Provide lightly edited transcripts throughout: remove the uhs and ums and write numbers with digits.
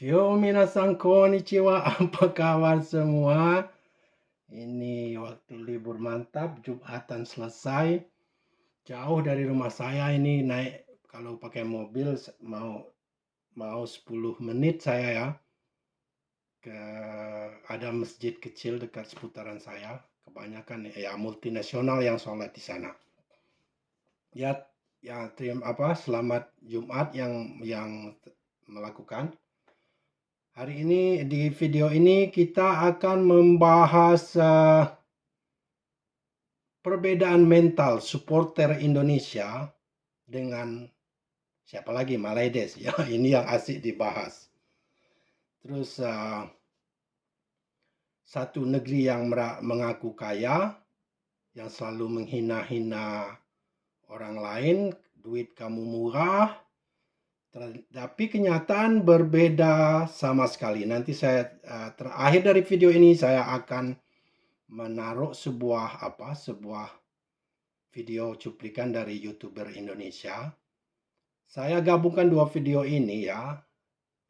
Yo minasan konnichiwa, apa kabar semua? Ini waktu libur mantap, Jumatan selesai. Jauh dari rumah saya ini naik kalau pakai mobil mau mau 10 menit saya ya ke ada masjid kecil dekat seputaran saya. Kebanyakan ya multinasional yang sholat di sana. Ya, ya selamat Jumat yang melakukan. Hari ini di video ini kita akan membahas perbedaan mental supporter Indonesia dengan siapa lagi Malaydes ya. Ini yang asik dibahas. Terus satu negeri yang mengaku kaya, yang selalu menghina-hina orang lain, duit kamu murah, tapi kenyataan berbeda sama sekali. Nanti saya terakhir dari video ini saya akan menaruh sebuah video cuplikan dari YouTuber Indonesia. Saya gabungkan dua video ini ya.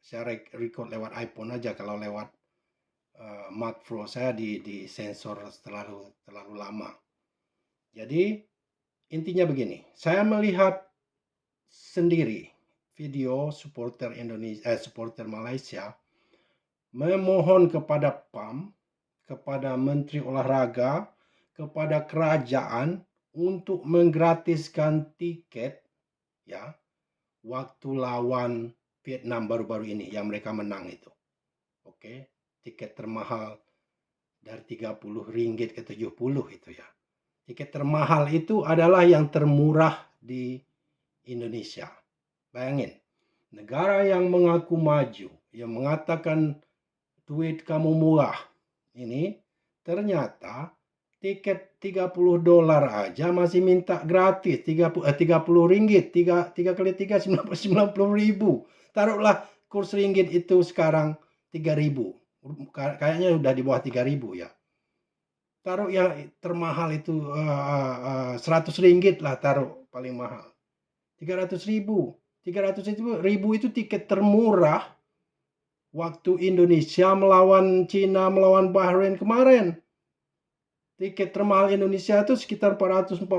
Saya record lewat iPhone aja, kalau lewat Mac Pro saya di sensor terlalu lama. Jadi intinya begini, saya melihat sendiri video supporter supporter Malaysia memohon kepada PAM, kepada Menteri Olahraga, kepada kerajaan untuk menggratiskan tiket ya waktu lawan Vietnam baru-baru ini yang mereka menang itu. Oke, tiket termahal dari 30 ringgit ke 70 itu ya. Tiket termahal itu adalah yang termurah di Indonesia. Bayangin, negara yang mengaku maju, yang mengatakan duit kamu murah, ini ternyata tiket 30 dolar aja masih minta gratis. 30 ringgit, 3 kali 3 90 ribu. Taruhlah kurs ringgit itu sekarang 3.000. Kayaknya udah di bawah 3.000 ya. Taruh yang termahal itu 100 ringgit lah, taruh paling mahal. 300 ribu. 300 ribu itu tiket termurah waktu Indonesia melawan Cina, melawan Bahrain kemarin. Tiket termahal Indonesia itu sekitar 448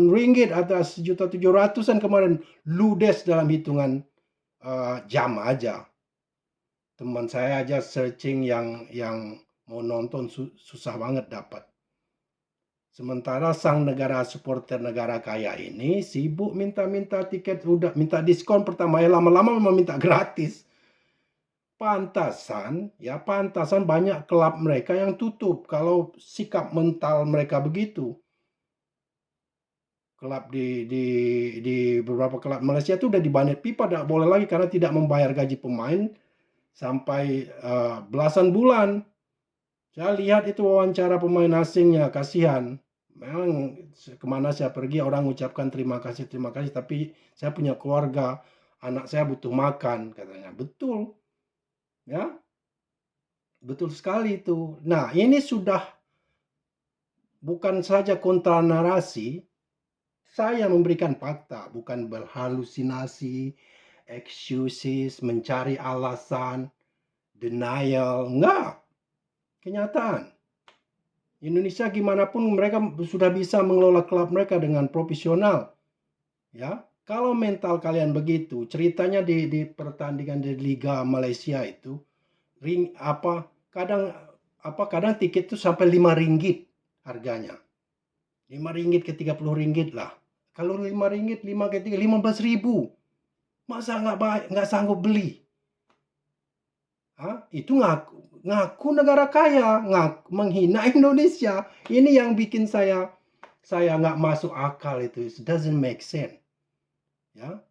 ringgit atau 1.700.000-an kemarin. Ludes dalam hitungan jam aja. Teman saya aja searching yang mau nonton susah banget dapat. Sementara sang supporter negara kaya ini sibuk minta tiket, udah minta diskon pertama, ya lama-lama memang minta gratis. Pantasan banyak klub mereka yang tutup kalau sikap mental mereka begitu. Klub di beberapa klub Malaysia itu udah dibanet pipa, tidak boleh lagi karena tidak membayar gaji pemain sampai belasan bulan. Saya lihat itu wawancara pemain asingnya, kasihan. Memang kemana saya pergi orang ucapkan terima kasih, tapi saya punya keluarga, anak saya butuh makan, katanya. Betul. Ya, betul sekali itu. Nah, ini sudah bukan saja kontra narasi, saya memberikan fakta, bukan berhalusinasi, excuses, mencari alasan, denial, enggak. Kenyataan. Indonesia gimana pun mereka sudah bisa mengelola klub mereka dengan profesional. Ya, kalau mental kalian begitu, ceritanya di pertandingan di Liga Malaysia itu kadang tiket itu sampai 5 ringgit harganya. 5 ringgit ke 30 ringgit lah. Kalau 5 ringgit, 5 ke 3, 15 ribu. Masa nggak sanggup beli? Itu ngaku negara kaya, menghina Indonesia. Ini yang bikin saya nggak masuk akal itu. It doesn't make sense. Ya,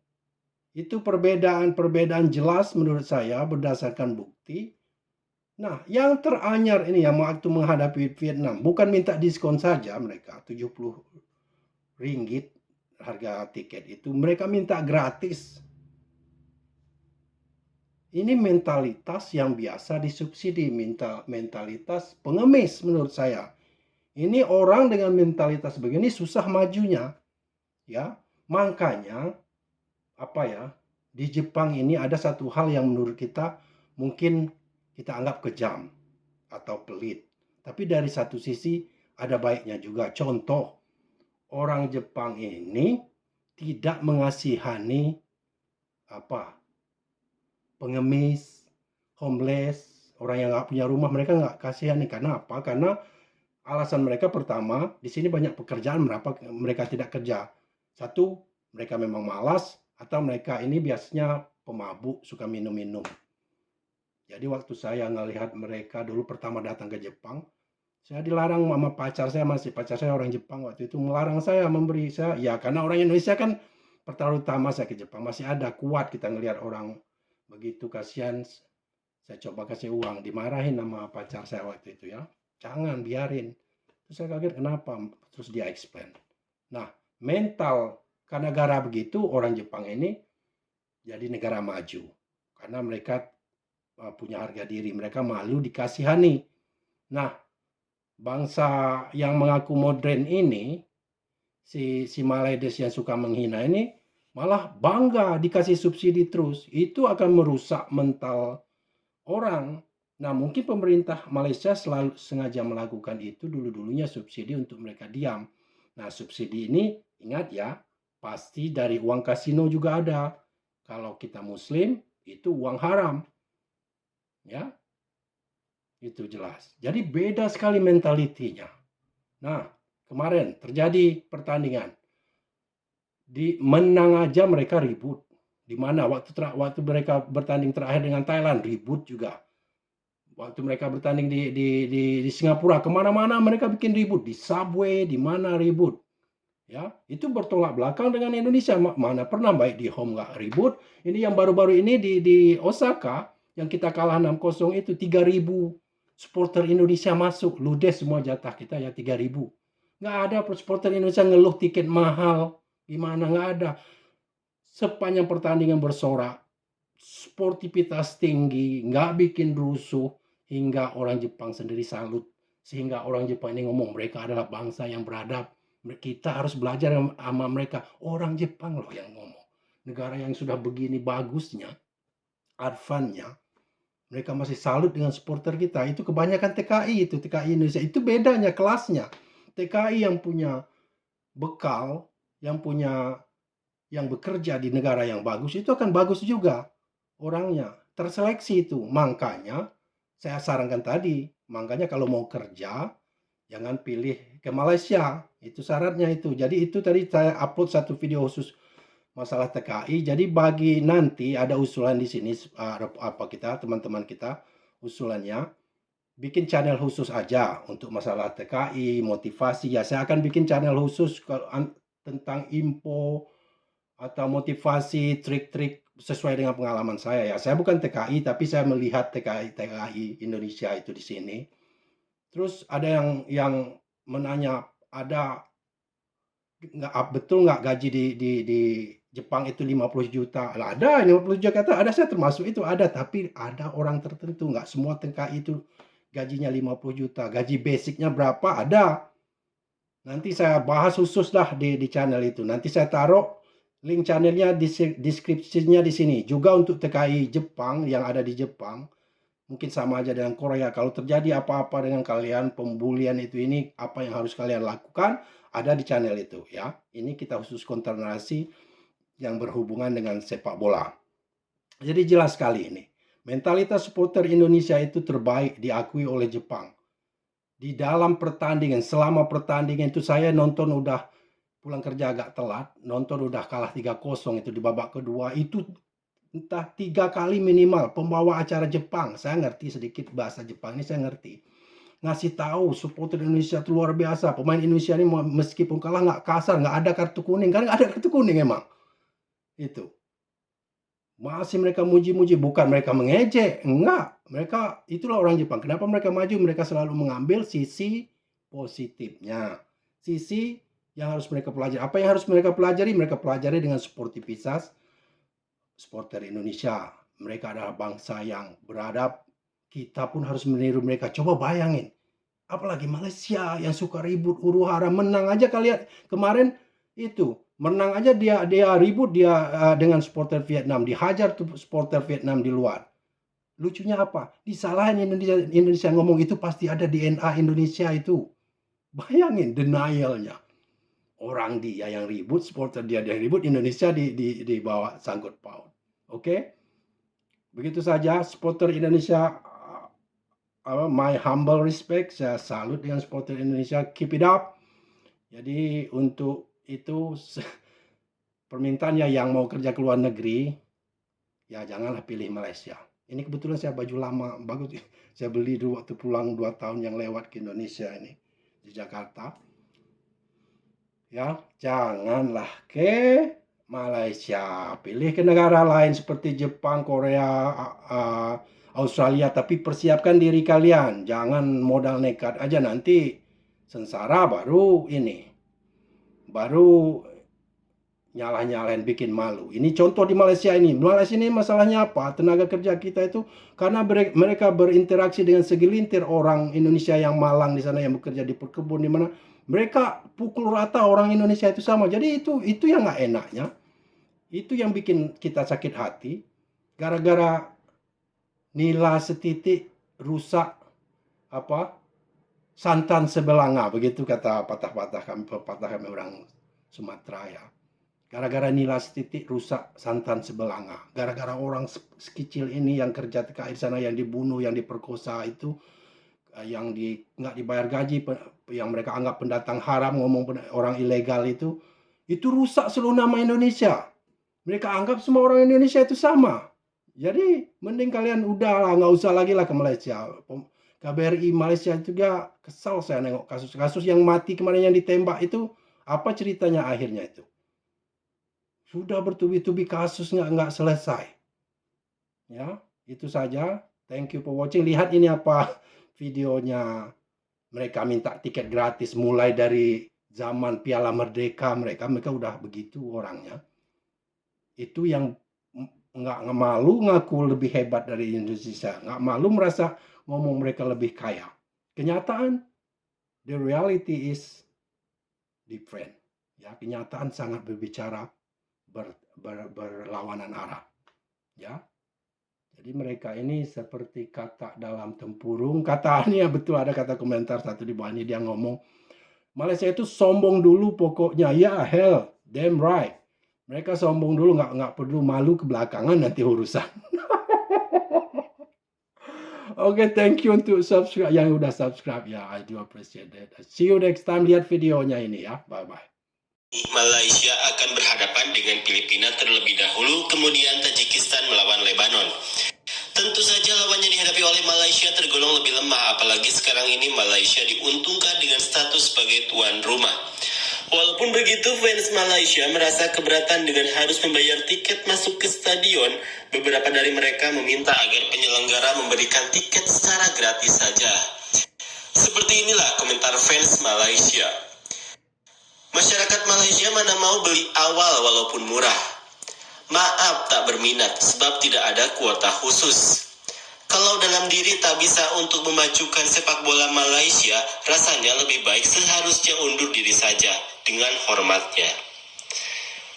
itu perbedaan jelas menurut saya berdasarkan bukti. Nah, yang teranyar ini yang waktu menghadapi Vietnam, bukan minta diskon saja mereka, 70 ringgit harga tiket itu, mereka minta gratis. Ini mentalitas yang biasa disubsidi, mentalitas pengemis menurut saya. Ini orang dengan mentalitas begini susah majunya. Ya, makanya di Jepang ini ada satu hal yang menurut kita mungkin kita anggap kejam atau pelit. Tapi dari satu sisi ada baiknya juga. Contoh, orang Jepang ini tidak mengasihani pengemis, homeless, orang yang nggak punya rumah, mereka nggak kasihani. Karena apa? Karena alasan mereka pertama, di sini banyak pekerjaan, mereka tidak kerja. Satu, mereka memang malas, atau mereka ini biasanya pemabuk, suka minum-minum. Jadi waktu saya ngelihat mereka dulu pertama datang ke Jepang, saya dilarang sama pacar saya orang Jepang waktu itu melarang saya memberi saya, ya karena orang Indonesia kan pertama utama saya ke Jepang masih ada kuat kita ngelihat orang begitu kasihan, saya coba kasih uang, dimarahin sama pacar saya waktu itu ya, jangan biarin. Terus saya kaget kenapa, terus dia explain. Nah, mental ke negara begitu orang Jepang ini jadi negara maju karena mereka punya harga diri, mereka malu dikasihani. Nah, bangsa yang mengaku modern ini, si Maledes yang suka menghina ini, malah bangga dikasih subsidi terus. Itu akan merusak mental orang. Nah, mungkin pemerintah Malaysia selalu sengaja melakukan itu dulu-dulunya subsidi untuk mereka diam. Nah, subsidi ini, ingat ya, pasti dari uang kasino juga ada. Kalau kita Muslim, itu uang haram. Ya, itu jelas. Jadi beda sekali mentalitinya. Nah, kemarin terjadi pertandingan. Menang aja mereka ribut. Di mana waktu mereka bertanding terakhir dengan Thailand ribut juga. Waktu mereka bertanding di Singapura kemana-mana mereka bikin ribut, di subway, di mana ribut. Ya, itu bertolak belakang dengan Indonesia. Mana pernah baik di home nggak ribut. Ini yang baru-baru ini di Osaka yang kita kalah 6-0 itu 3.000 supporter Indonesia masuk, ludes semua jatah kita ya 3.000. Nggak ada supporter Indonesia ngeluh tiket mahal, gimana nggak ada. Sepanjang pertandingan bersorak, sportivitas tinggi, nggak bikin rusuh, hingga orang Jepang sendiri salut. Sehingga orang Jepang ini ngomong mereka adalah bangsa yang beradab. Kita harus belajar sama mereka. Orang Jepang loh yang ngomong. Negara yang sudah begini bagusnya, advance-nya, mereka masih salut dengan supporter kita. Itu kebanyakan TKI itu, TKI Indonesia. Itu bedanya kelasnya. TKI yang punya bekal, yang bekerja di negara yang bagus, itu akan bagus juga orangnya. Terseleksi itu. Makanya saya sarankan tadi, makanya kalau mau kerja, jangan pilih ke Malaysia. Itu syaratnya itu. Jadi itu tadi saya upload satu video khusus masalah TKI. Jadi bagi nanti ada usulan di sini teman-teman kita usulannya bikin channel khusus aja untuk masalah TKI, motivasi. Ya saya akan bikin channel khusus tentang info atau motivasi, trik-trik sesuai dengan pengalaman saya ya. Saya bukan TKI tapi saya melihat TKI Indonesia itu di sini. Terus ada yang menanya, ada betul nggak gaji di Jepang itu 50 juta? Lah ada 50 juta kata ada, saya termasuk itu ada, tapi ada orang tertentu, nggak semua TKI itu gajinya 50 juta. Gaji basicnya berapa? Ada. Nanti saya bahas khusus lah di channel itu. Nanti saya taruh link channelnya di deskripsinya di sini. Juga untuk TKI Jepang yang ada di Jepang. Mungkin sama aja dengan Korea. Kalau terjadi apa-apa dengan kalian, pembulian itu ini, apa yang harus kalian lakukan, ada di channel itu ya. Ini kita khusus kontra narasi yang berhubungan dengan sepak bola. Jadi jelas sekali ini. Mentalitas supporter Indonesia itu terbaik diakui oleh Jepang. Di dalam pertandingan, selama pertandingan itu saya nonton udah pulang kerja agak telat, nonton udah kalah 3-0 itu di babak kedua, itu entah 3 kali minimal pembawa acara Jepang, saya ngerti sedikit bahasa Jepang ini, saya ngerti, ngasih tahu supporter Indonesia itu luar biasa, pemain Indonesia ini meskipun kalah nggak kasar, nggak ada kartu kuning, kan nggak ada kartu kuning emang, itu masih mereka muji-muji, bukan mereka mengejek, enggak, mereka itulah orang Jepang. Kenapa mereka maju? Mereka selalu mengambil sisi positifnya, sisi yang harus mereka pelajari. Apa yang harus mereka pelajari? Mereka pelajari dengan sportivitas supporter Indonesia. Mereka adalah bangsa yang beradab. Kita pun harus meniru mereka. Coba bayangin. Apalagi Malaysia yang suka ribut, huru-hara, menang aja kalian. Kemarin itu, menang aja dia ribut dengan supporter Vietnam. Dihajar tuh supporter Vietnam di luar. Lucunya apa? Disalahin Indonesia ngomong itu pasti ada DNA Indonesia itu. Bayangin denial-nya. Orang dia yang ribut, supporter dia yang ribut, Indonesia dibawa sangkut paut. Oke? Begitu saja supporter Indonesia, my humble respect, saya salut dengan supporter Indonesia, keep it up. Jadi untuk itu permintaannya yang mau kerja ke luar negeri, ya janganlah pilih Malaysia. Ini kebetulan saya baju lama, bagus. Saya beli dulu waktu pulang 2 tahun yang lewat ke Indonesia ini, di Jakarta. Ya, janganlah ke Malaysia. Pilih ke negara lain seperti Jepang, Korea, Australia. Tapi persiapkan diri kalian. Jangan modal nekat aja, nanti sengsara baru ini. Baru nyalah-nyalahin, bikin malu. Ini contoh di Malaysia ini. Malaysia ini masalahnya apa? Tenaga kerja kita itu karena mereka berinteraksi dengan segelintir orang Indonesia yang malang di sana, yang bekerja di perkebun, di mana mereka pukul rata orang Indonesia itu sama. Jadi itu yang nggak enaknya. Itu yang bikin kita sakit hati. Gara-gara nila setitik rusak santan sebelanga, begitu kata pepatah kami orang Sumatera ya. Gara-gara nila setitik rusak santan sebelanga. Gara-gara orang sekecil ini yang kerja TKI di sana, yang dibunuh, yang diperkosa itu, yang nggak dibayar gaji, yang mereka anggap pendatang haram, ngomong orang ilegal itu rusak seluruh nama Indonesia. Mereka anggap semua orang Indonesia itu sama. Jadi mending kalian udahlah, nggak usah lagi lah ke Malaysia. KBRI Malaysia itu juga kesal saya nengok kasus-kasus yang mati kemarin, yang ditembak itu, apa ceritanya akhirnya itu. Sudah bertubi-tubi kasus nggak selesai. Ya, itu saja. Thank you for watching. Lihat ini apa videonya. Mereka minta tiket gratis mulai dari zaman Piala Merdeka. Mereka udah begitu orangnya. Itu yang nggak malu ngaku lebih hebat dari Indonesia. Nggak malu merasa ngomong mereka lebih kaya. Kenyataan, the reality is different. Ya, kenyataan sangat berbicara berlawanan arah. Ya. Jadi mereka ini seperti kata dalam tempurung. Katanya betul, ada kata komentar satu di bawah ini, dia ngomong, Malaysia itu sombong dulu pokoknya. Ya, hell, damn right. Mereka sombong dulu, nggak perlu malu ke belakangan nanti urusan. Oke, thank you untuk subscribe yang udah subscribe ya. I do appreciate that. See you next time, lihat videonya ini ya. Bye-bye. Malaysia akan berhadapan dengan Filipina terlebih dahulu, kemudian Tajikistan melawan Lebanon. Tentu saja lawan yang dihadapi oleh Malaysia tergolong lebih lemah, apalagi sekarang ini Malaysia diuntungkan dengan status sebagai tuan rumah. Walaupun begitu, fans Malaysia merasa keberatan dengan harus membayar tiket masuk ke stadion. Beberapa dari mereka meminta agar penyelenggara memberikan tiket secara gratis saja. Seperti inilah komentar fans Malaysia. Masyarakat Malaysia mana mau beli awal walaupun murah. Maaf tak berminat sebab tidak ada kuota khusus. Kalau dalam diri tak bisa untuk memajukan sepak bola Malaysia, rasanya lebih baik seharusnya undur diri saja dengan hormatnya.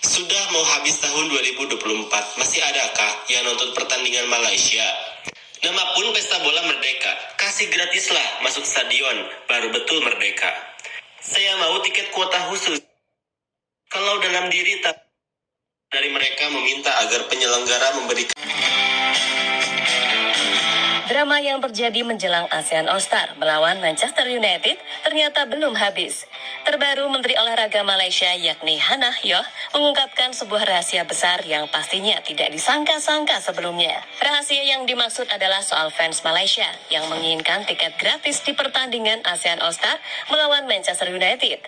Sudah mau habis tahun 2024, masih adakah yang nonton pertandingan Malaysia? Nama pun Pesta Bola Merdeka, kasih gratislah masuk stadion, baru betul merdeka. Saya mau tiket kuota khusus. Kalau dalam diri tak dari mereka meminta agar penyelenggara memberikan. Drama yang terjadi menjelang ASEAN All-Star melawan Manchester United ternyata belum habis. Terbaru Menteri Olahraga Malaysia yakni Hannah Yeoh mengungkapkan sebuah rahasia besar yang pastinya tidak disangka-sangka sebelumnya. Rahasia yang dimaksud adalah soal fans Malaysia yang menginginkan tiket gratis di pertandingan ASEAN All-Star melawan Manchester United.